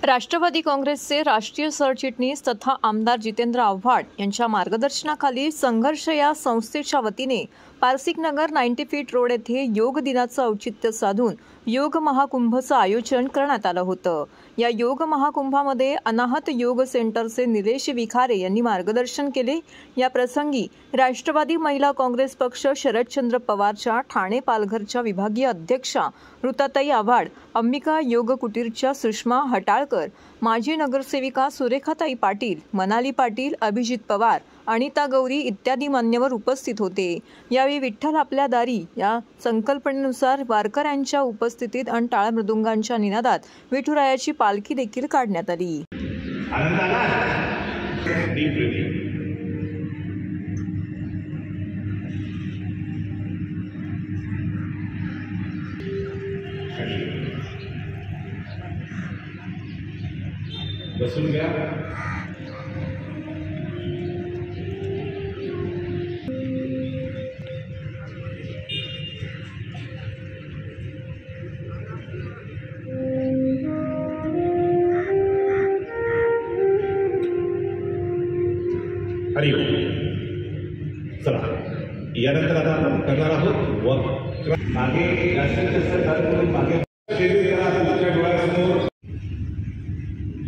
राष्ट्रवादी काँग्रेसचे राष्ट्रीय सरचिटणीस तथा आमदार जितेंद्र आव्हाड यांच्या मार्गदर्शनाखाली संघर्ष या संस्थेच्या वतीने पारसिकनगर 90 फीट रोड येथे योग दिनाचं औचित्य साधून योग महाकुंभचं आयोजन करण्यात आलं होतं। या योग महाकुंभामध्ये अनाहत योग सेंटरचे निलेश विखारे यांनी मार्गदर्शन केले। या प्रसंगी राष्ट्रवादी महिला काँग्रेस पक्ष शरदचंद्र पवारच्या ठाणे पालघरच्या विभागीय अध्यक्षा ऋताताई आव्हाड, अंबिका योग कुटीरच्या सुषमा हटाळकर, माजी नगरसेविका सुरेखाताई पाटील, मनाली पाटील, अभिजित पवार, अनिता गौरी इत्यादी मान्यवर उपस्थित होते। यावेळी विठ्ठल आपल्या दारी या संकल्पनेनुसार वारकऱ्यांच्या उपस्थितीत आणि टाळ मृदुंगांच्या निनादात विठुरायाची पालखी देखील काढण्यात आली। बसून घ्या। हरिओम। चला, यानंतर आता आपण करणार आहोत वर मागे जास्तीत जास्त मागे तुमच्या डोळ्यासमोर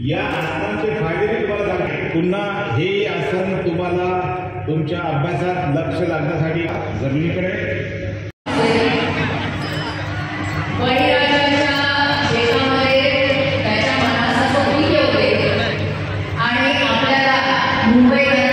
या आसनाचे फायदे तुम्हाला सांगते। पुन्हा हे आसन तुम्हाला तुमच्या अभ्यासात लक्ष लागण्यासाठी जमिनीकडे मुंबई